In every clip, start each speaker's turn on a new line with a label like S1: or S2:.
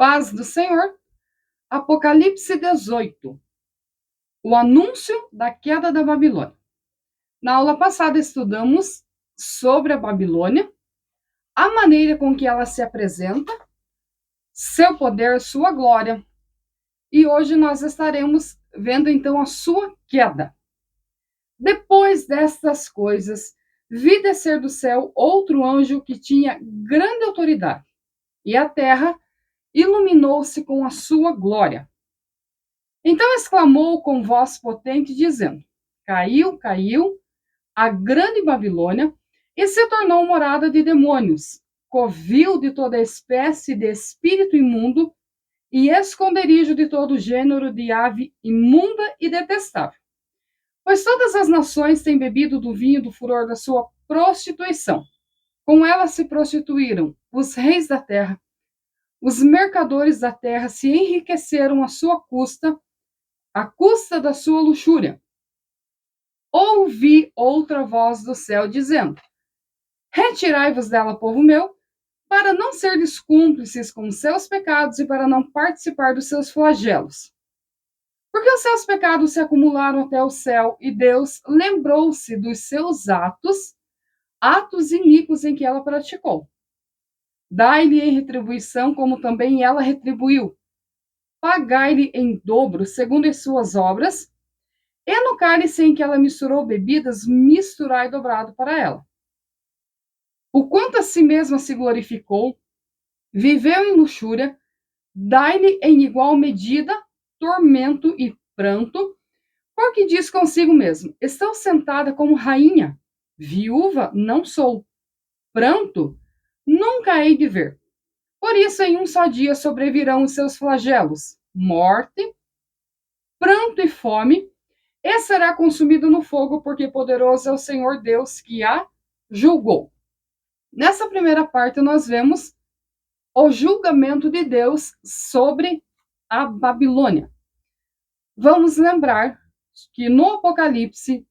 S1: Paz do Senhor. Apocalipse 18. O anúncio da queda da Babilônia. Na aula passada estudamos sobre a Babilônia, a maneira com que ela se apresenta, seu poder, sua glória. E hoje nós estaremos vendo então a sua queda. Depois destas coisas, vi descer do céu outro anjo que tinha grande autoridade, e a terra iluminou-se com a sua glória. Então exclamou com voz potente, dizendo: Caiu, caiu a grande Babilônia, e se tornou morada de demônios, covil de toda espécie de espírito imundo e esconderijo de todo gênero de ave imunda e detestável. Pois todas as nações têm bebido do vinho do furor da sua prostituição. Com ela se prostituíram os reis da terra, os mercadores da terra se enriqueceram à sua custa, à custa da sua luxúria. Ouvi outra voz do céu dizendo: Retirai-vos dela, povo meu, para não serdes cúmplices com os seus pecados e para não participar dos seus flagelos. Porque os seus pecados se acumularam até o céu, e Deus lembrou-se dos seus atos iníquos em que ela praticou. Dai-lhe em retribuição, como também ela retribuiu. Pagai-lhe em dobro, segundo as suas obras, e no cálice em que ela misturou bebidas, misturai dobrado para ela. O quanto a si mesma se glorificou, viveu em luxúria, dai-lhe em igual medida tormento e pranto, porque diz consigo mesmo: estou sentada como rainha, viúva não sou, pranto nunca hei de ver. Por isso, em um só dia sobrevirão os seus flagelos: morte, pranto e fome, e será consumido no fogo, porque poderoso é o Senhor Deus que a julgou. Nessa primeira parte, nós vemos o julgamento de Deus sobre a Babilônia. Vamos lembrar que no Apocalipse,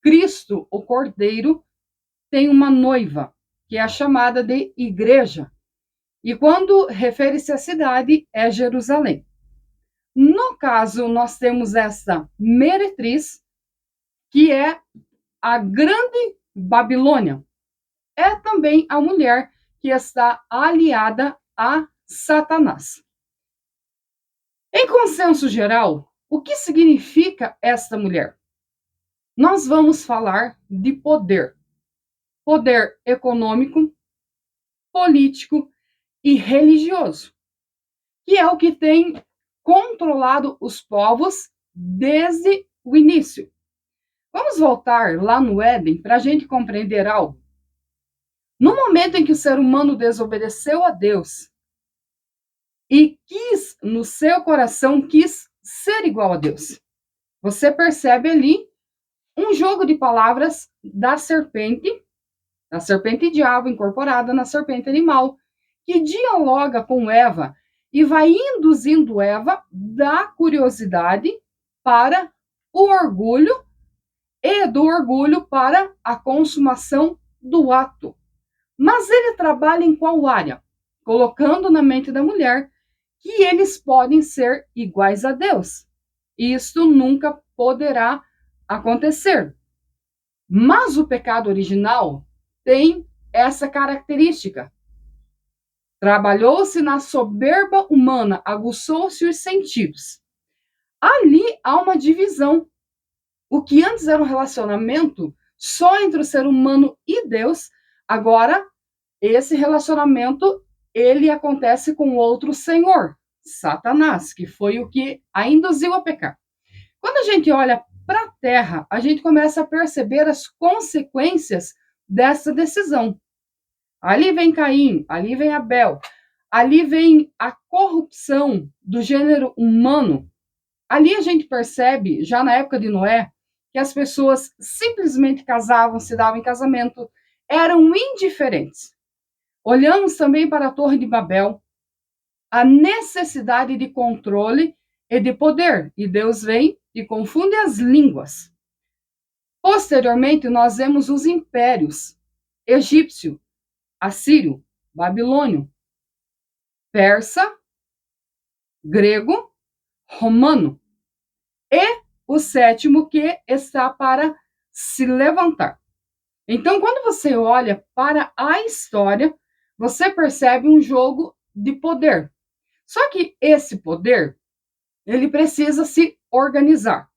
S1: Cristo, o Cordeiro, tem uma noiva, que é a chamada de igreja. E quando refere-se à cidade, é Jerusalém. No caso, nós temos essa meretriz, que é a grande Babilônia. É também a mulher que está aliada a Satanás. Em consenso geral, o que significa esta mulher? Nós vamos falar de poder. Poder econômico, político e religioso, que é o que tem controlado os povos desde o início. Vamos voltar lá no Éden para a gente compreender algo. No momento em que o ser humano desobedeceu a Deus e no seu coração, quis ser igual a Deus, você percebe ali um jogo de palavras da serpente diabo incorporada na serpente animal, que dialoga com Eva e vai induzindo Eva da curiosidade para o orgulho e do orgulho para a consumação do ato. Mas ele trabalha em qual área? Colocando na mente da mulher que eles podem ser iguais a Deus. Isto nunca poderá acontecer. Mas o pecado original tem essa característica. Trabalhou-se na soberba humana, aguçou-se os sentidos. Ali há uma divisão. O que antes era um relacionamento só entre o ser humano e Deus, agora esse relacionamento ele acontece com outro senhor, Satanás, que foi o que a induziu a pecar. Quando a gente olha para a terra, a gente começa a perceber as consequências dessa decisão. Ali vem Caim, ali vem Abel, ali vem a corrupção do gênero humano. Ali a gente percebe, já na época de Noé, que as pessoas simplesmente casavam, se davam em casamento, eram indiferentes. Olhamos também para a Torre de Babel, a necessidade de controle e de poder, e Deus vem e confunde as línguas. Posteriormente, nós vemos os impérios egípcio, assírio, babilônio, persa grego, romano. E o sétimo que está para se levantar. Então, quando você olha para a história, você percebe um jogo de poder. Só que esse poder, ele precisa se organizar.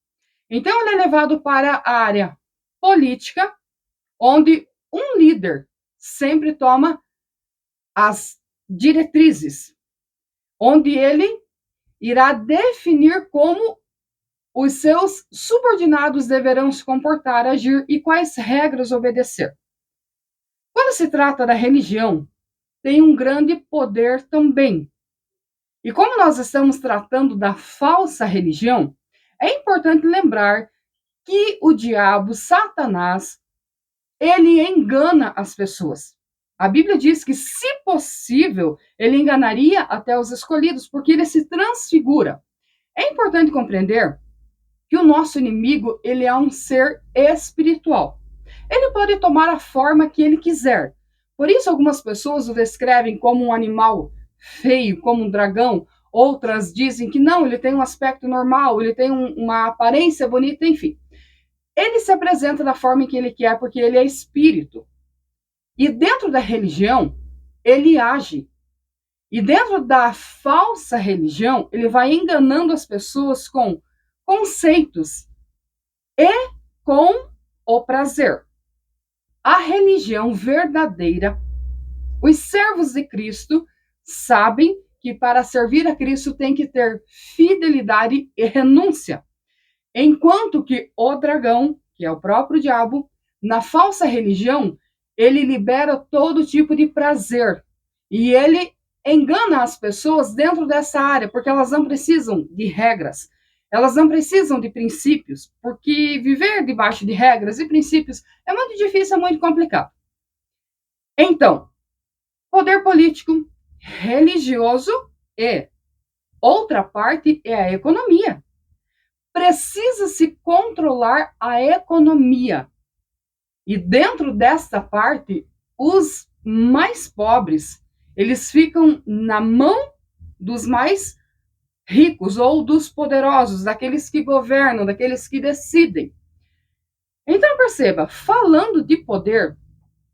S1: Então, ele é levado para a área política, onde um líder sempre toma as diretrizes, onde ele irá definir como os seus subordinados deverão se comportar, agir e quais regras obedecer. Quando se trata da religião, tem um grande poder também. E como nós estamos tratando da falsa religião, é importante lembrar que o diabo, Satanás, ele engana as pessoas. A Bíblia diz que, se possível, ele enganaria até os escolhidos, porque ele se transfigura. É importante compreender que o nosso inimigo, ele é um ser espiritual. Ele pode tomar a forma que ele quiser. Por isso, algumas pessoas o descrevem como um animal feio, como um dragão. Outras dizem que não, ele tem um aspecto normal, ele tem uma aparência bonita, enfim. Ele se apresenta da forma que ele quer, porque ele é espírito. E dentro da religião, ele age. E dentro da falsa religião, ele vai enganando as pessoas com conceitos e com o prazer. A religião verdadeira, os servos de Cristo sabem que para servir a Cristo tem que ter fidelidade e renúncia. Enquanto que o dragão, que é o próprio diabo, na falsa religião, ele libera todo tipo de prazer. E ele engana as pessoas dentro dessa área, porque elas não precisam de regras. Elas não precisam de princípios, porque viver debaixo de regras e princípios é muito difícil, é muito complicado. Então, poder político, religioso e outra parte é a economia. Precisa-se controlar a economia. E dentro desta parte, os mais pobres, eles ficam na mão dos mais ricos ou dos poderosos, daqueles que governam, daqueles que decidem. Então, perceba, falando de poder,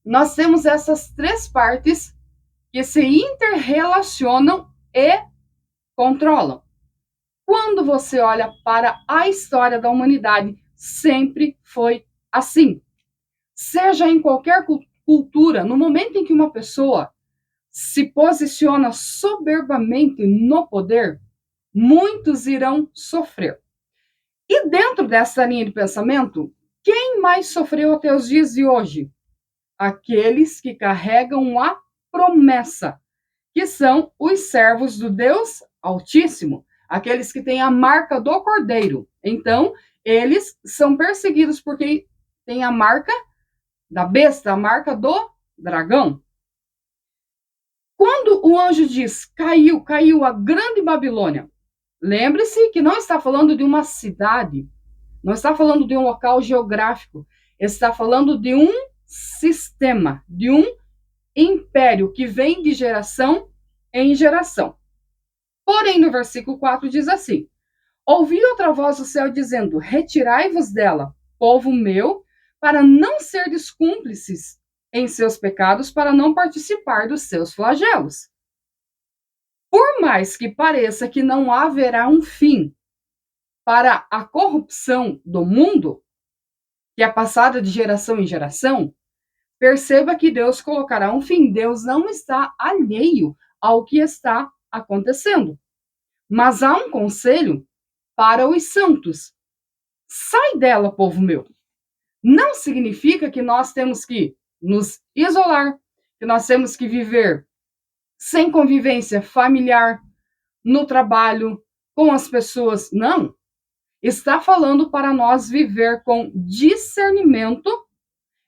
S1: nós temos essas três partes que se interrelacionam e controlam. Quando você olha para a história da humanidade, sempre foi assim. Seja em qualquer cultura, no momento em que uma pessoa se posiciona soberbamente no poder, muitos irão sofrer. E dentro dessa linha de pensamento, quem mais sofreu até os dias de hoje? Aqueles que carregam a promessa, que são os servos do Deus Altíssimo, aqueles que têm a marca do Cordeiro. Então, eles são perseguidos porque têm a marca da besta, a marca do dragão. Quando o anjo diz, caiu a grande Babilônia, lembre-se que não está falando de uma cidade, não está falando de um local geográfico, está falando de um sistema, de um império que vem de geração em geração. Porém, no versículo 4 diz assim: ouvi outra voz do céu dizendo, retirai-vos dela, povo meu, para não serdes cúmplices em seus pecados, para não participar dos seus flagelos. Por mais que pareça que não haverá um fim para a corrupção do mundo, que é passada de geração em geração, perceba que Deus colocará um fim. Deus não está alheio ao que está acontecendo. Mas há um conselho para os santos. Sai dela, povo meu. Não significa que nós temos que nos isolar, que nós temos que viver sem convivência familiar, no trabalho, com as pessoas. Não. Está falando para nós viver com discernimento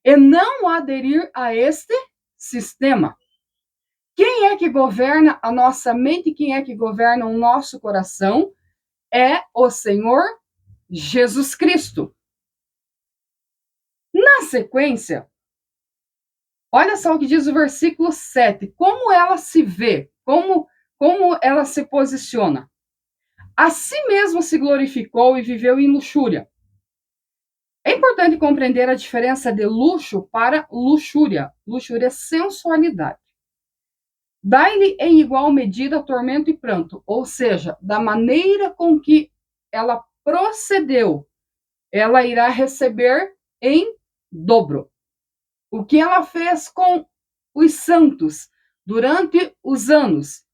S1: e não aderir a este sistema. Quem é que governa a nossa mente? Quem é que governa o nosso coração? É o Senhor Jesus Cristo. Na sequência, olha só o que diz o versículo 7. Como ela se vê, como ela se posiciona. A si mesmo se glorificou e viveu em luxúria. É importante compreender a diferença de luxo para luxúria. Luxúria é sensualidade. Dai-lhe em igual medida tormento e pranto, ou seja, da maneira com que ela procedeu, ela irá receber em dobro. O que ela fez com os santos durante os anos,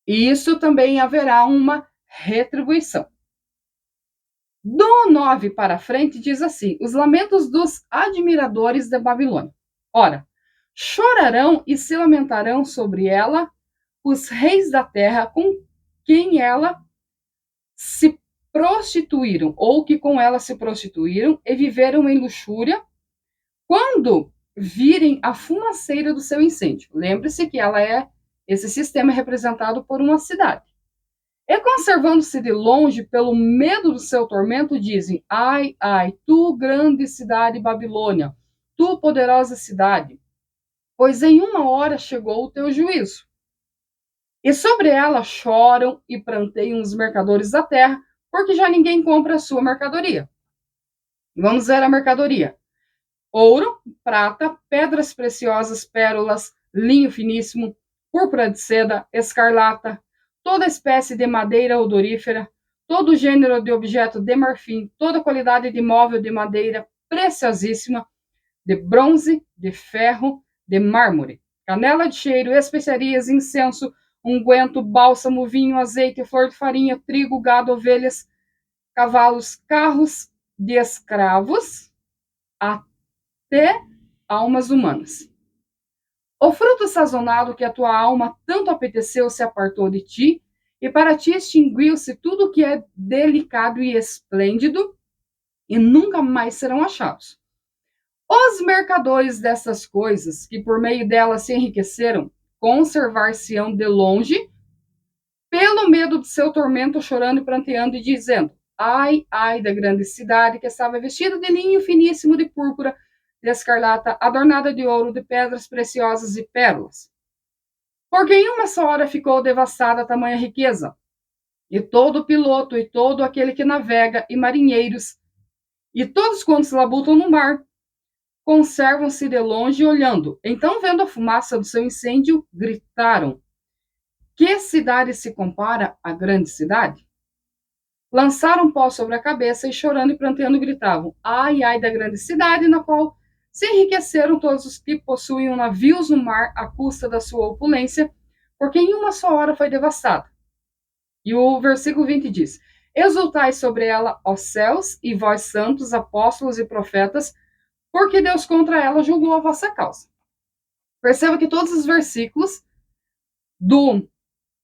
S1: e isso também haverá uma retribuição. Do 9 para frente diz assim: os lamentos dos admiradores da Babilônia. Ora, chorarão e se lamentarão sobre ela os reis da terra com quem ela se prostituíram, ou que com ela se prostituíram e viveram em luxúria, quando virem a fumaceira do seu incêndio. Lembre-se que esse sistema é representado por uma cidade. E conservando-se de longe pelo medo do seu tormento, dizem: ai, ai, tu grande cidade Babilônia, tu poderosa cidade, pois em uma hora chegou o teu juízo. E sobre ela choram e pranteiam os mercadores da terra, porque já ninguém compra a sua mercadoria. Vamos ver a mercadoria: ouro, prata, pedras preciosas, pérolas, linho finíssimo, púrpura de seda, escarlata, toda espécie de madeira odorífera, todo gênero de objeto de marfim, toda qualidade de móvel de madeira preciosíssima, de bronze, de ferro, de mármore, canela de cheiro, especiarias, incenso, unguento, bálsamo, vinho, azeite, flor de farinha, trigo, gado, ovelhas, cavalos, carros de escravos, até almas humanas. O fruto sazonado que a tua alma tanto apeteceu se apartou de ti, e para ti extinguiu-se tudo que é delicado e esplêndido, e nunca mais serão achados. Os mercadores dessas coisas, que por meio delas se enriqueceram, conservar-se-ão de longe, pelo medo de seu tormento, chorando e pranteando e dizendo: ai, ai da grande cidade que estava vestida de linho finíssimo de púrpura, de escarlata, adornada de ouro, de pedras preciosas e pérolas. Porque em uma só hora ficou devastada a tamanha riqueza. E todo piloto, e todo aquele que navega, e marinheiros, e todos quantos labutam no mar, conservam-se de longe olhando. Então, vendo a fumaça do seu incêndio, gritaram: que cidade se compara à grande cidade? Lançaram pó sobre a cabeça e, chorando e pranteando, gritavam: ai, ai da grande cidade, na qual se enriqueceram todos os que possuíam navios no mar à custa da sua opulência, porque em uma só hora foi devastada. E o versículo 20 diz: exultai sobre ela, ó céus, e vós santos, apóstolos e profetas, porque Deus contra ela julgou a vossa causa. Perceba que todos os versículos do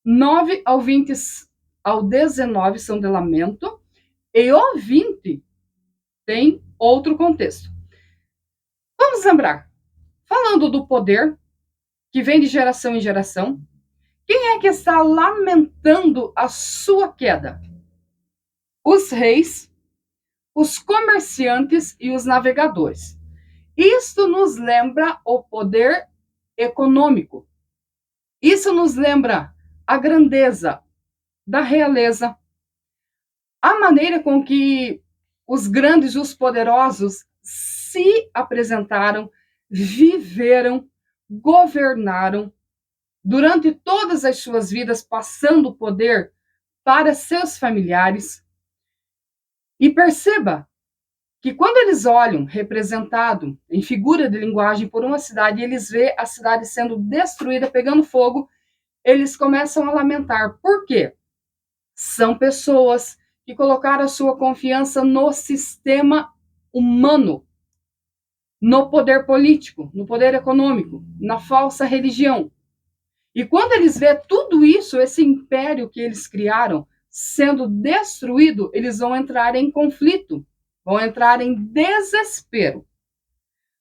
S1: 9 ao 20 ao 19 são de lamento, e o 20 tem outro contexto. Vamos lembrar, falando do poder que vem de geração em geração, quem é que está lamentando a sua queda? Os reis, os comerciantes e os navegadores. Isto nos lembra o poder econômico. Isso nos lembra a grandeza da realeza, a maneira com que os grandes e os poderosos se apresentaram, viveram, governaram durante todas as suas vidas, passando o poder para seus familiares. E perceba que quando eles olham representado em figura de linguagem por uma cidade, eles vê a cidade sendo destruída, pegando fogo, eles começam a lamentar. Por quê? São pessoas que colocaram a sua confiança no sistema humano, no poder político, no poder econômico, na falsa religião. E quando eles vê tudo isso, esse império que eles criaram, sendo destruído, eles vão entrar em conflito, vão entrar em desespero.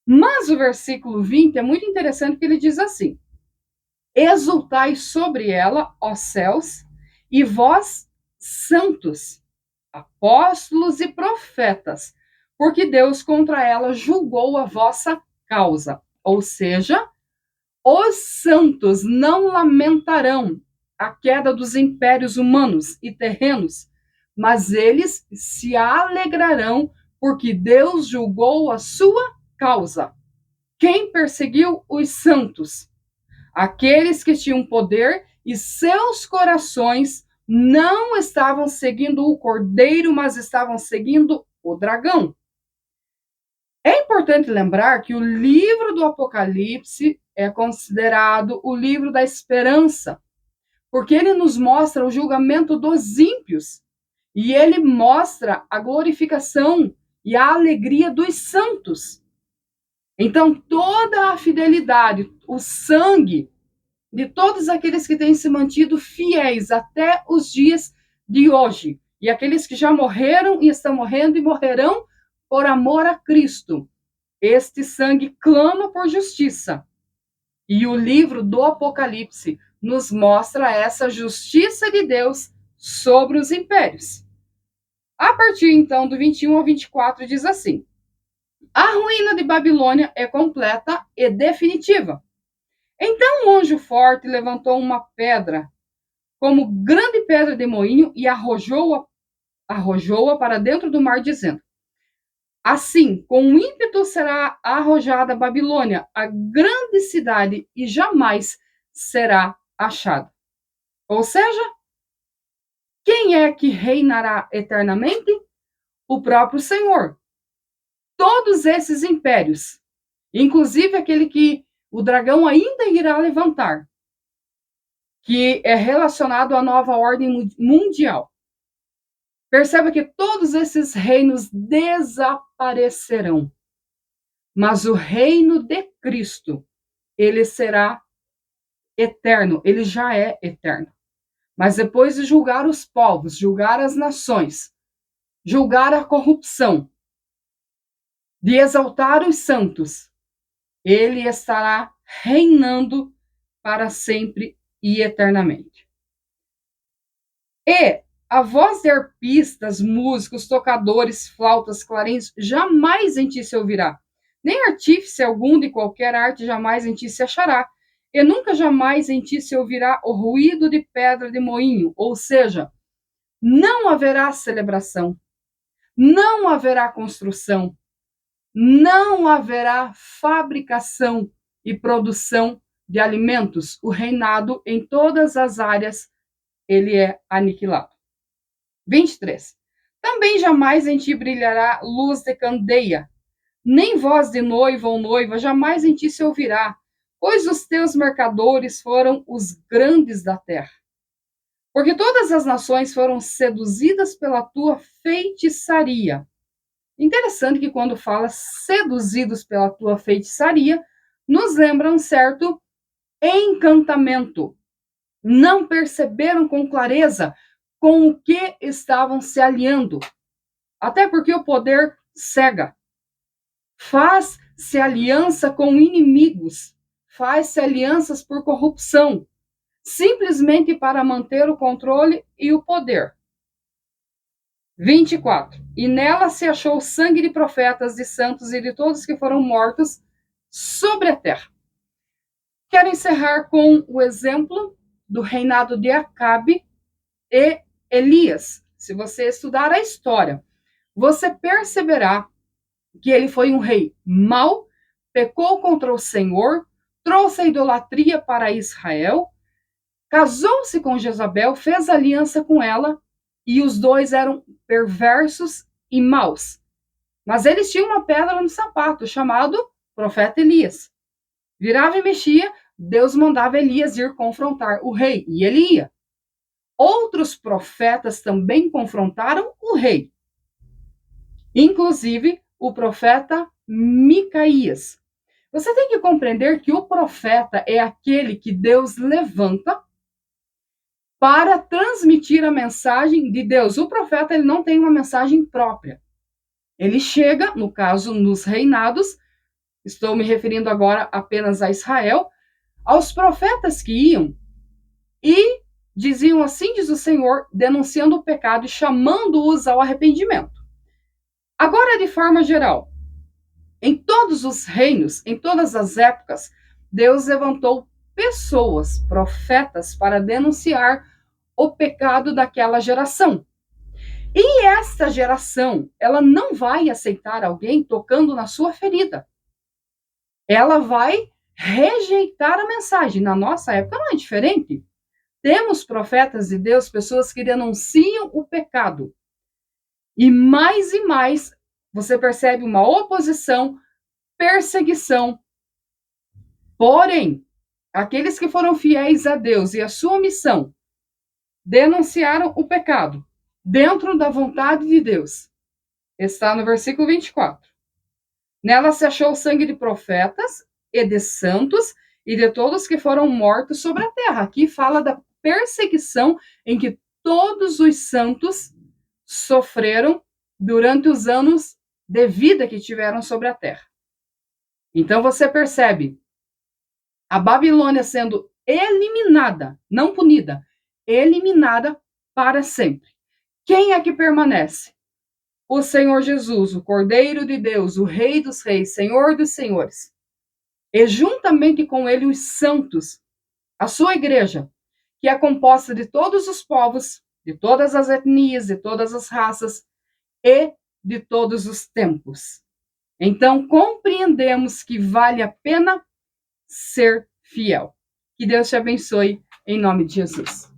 S1: Mas o versículo 20 é muito interessante, porque ele diz assim: exultai sobre ela, ó céus, e vós, santos, apóstolos e profetas, porque Deus contra ela julgou a vossa causa. Ou seja, os santos não lamentarão a queda dos impérios humanos e terrenos, mas eles se alegrarão porque Deus julgou a sua causa. Quem perseguiu os santos? Aqueles que tinham poder e seus corações não estavam seguindo o cordeiro, mas estavam seguindo o dragão. É importante lembrar que o livro do Apocalipse é considerado o livro da esperança, porque ele nos mostra o julgamento dos ímpios e ele mostra a glorificação e a alegria dos santos. Então, toda a fidelidade, o sangue de todos aqueles que têm se mantido fiéis até os dias de hoje, e aqueles que já morreram e estão morrendo e morrerão por amor a Cristo. Este sangue clama por justiça. E o livro do Apocalipse nos mostra essa justiça de Deus sobre os impérios. A partir então do 21 ao 24 diz assim: a ruína de Babilônia é completa e definitiva. Então um anjo forte levantou uma pedra, como grande pedra de moinho, e arrojou-a para dentro do mar, dizendo: assim, com ímpeto será arrojada a Babilônia, a grande cidade, e jamais será achada. Ou seja, quem é que reinará eternamente? O próprio Senhor. Todos esses impérios, inclusive aquele que o dragão ainda irá levantar, que é relacionado à nova ordem mundial. Perceba que todos esses reinos desaparecerão. Mas o reino de Cristo, ele será eterno, ele já é eterno. Mas depois de julgar os povos, julgar as nações, julgar a corrupção, de exaltar os santos, ele estará reinando para sempre e eternamente. E a voz de arpistas, músicos, tocadores, flautas, clarins, jamais em ti se ouvirá. Nem artífice algum de qualquer arte jamais em ti se achará. E nunca jamais em ti se ouvirá o ruído de pedra de moinho. Ou seja, não haverá celebração, não haverá construção, não haverá fabricação e produção de alimentos. O reinado em todas as áreas, ele é aniquilado. 23. Também jamais em ti brilhará luz de candeia, nem voz de noivo ou noiva jamais em ti se ouvirá, pois os teus mercadores foram os grandes da terra. Porque todas as nações foram seduzidas pela tua feitiçaria. Interessante que quando fala seduzidos pela tua feitiçaria, nos lembra um certo encantamento. Não perceberam com clareza com o que estavam se aliando. Até porque o poder cega. Faz-se aliança com inimigos. Faz-se alianças por corrupção. Simplesmente para manter o controle e o poder. 24. E nela se achou o sangue de profetas, de santos e de todos que foram mortos sobre a terra. Quero encerrar com o exemplo do reinado de Acabe e Elias. Se você estudar a história, você perceberá que ele foi um rei mau, pecou contra o Senhor, trouxe a idolatria para Israel, casou-se com Jezabel, fez aliança com ela, e os dois eram perversos e maus. Mas eles tinham uma pedra no sapato, chamado profeta Elias. Virava e mexia, Deus mandava Elias ir confrontar o rei, e ele ia. Outros profetas também confrontaram o rei, inclusive o profeta Micaías. Você tem que compreender que o profeta é aquele que Deus levanta para transmitir a mensagem de Deus. O profeta, ele não tem uma mensagem própria. Ele chega, no caso, nos reinados, estou me referindo agora apenas a Israel, aos profetas que iam e diziam: assim diz o Senhor, denunciando o pecado e chamando-os ao arrependimento. Agora, de forma geral, em todos os reinos, em todas as épocas, Deus levantou pessoas, profetas, para denunciar o pecado daquela geração. E esta geração, ela não vai aceitar alguém tocando na sua ferida. Ela vai rejeitar a mensagem. Na nossa época não é diferente. Temos profetas de Deus, pessoas que denunciam o pecado. E mais você percebe uma oposição, perseguição. Porém, aqueles que foram fiéis a Deus e a sua missão denunciaram o pecado dentro da vontade de Deus. Está no versículo 24. Nela se achou o sangue de profetas e de santos e de todos que foram mortos sobre a terra. Aqui fala da perseguição em que todos os santos sofreram durante os anos de vida que tiveram sobre a terra. Então você percebe a Babilônia sendo eliminada, não punida, eliminada para sempre. Quem é que permanece? O Senhor Jesus, o Cordeiro de Deus, o Rei dos Reis, Senhor dos Senhores. E juntamente com ele os santos, a sua igreja, que é composta de todos os povos, de todas as etnias, de todas as raças e de todos os tempos. Então, compreendemos que vale a pena ser fiel. Que Deus te abençoe, em nome de Jesus.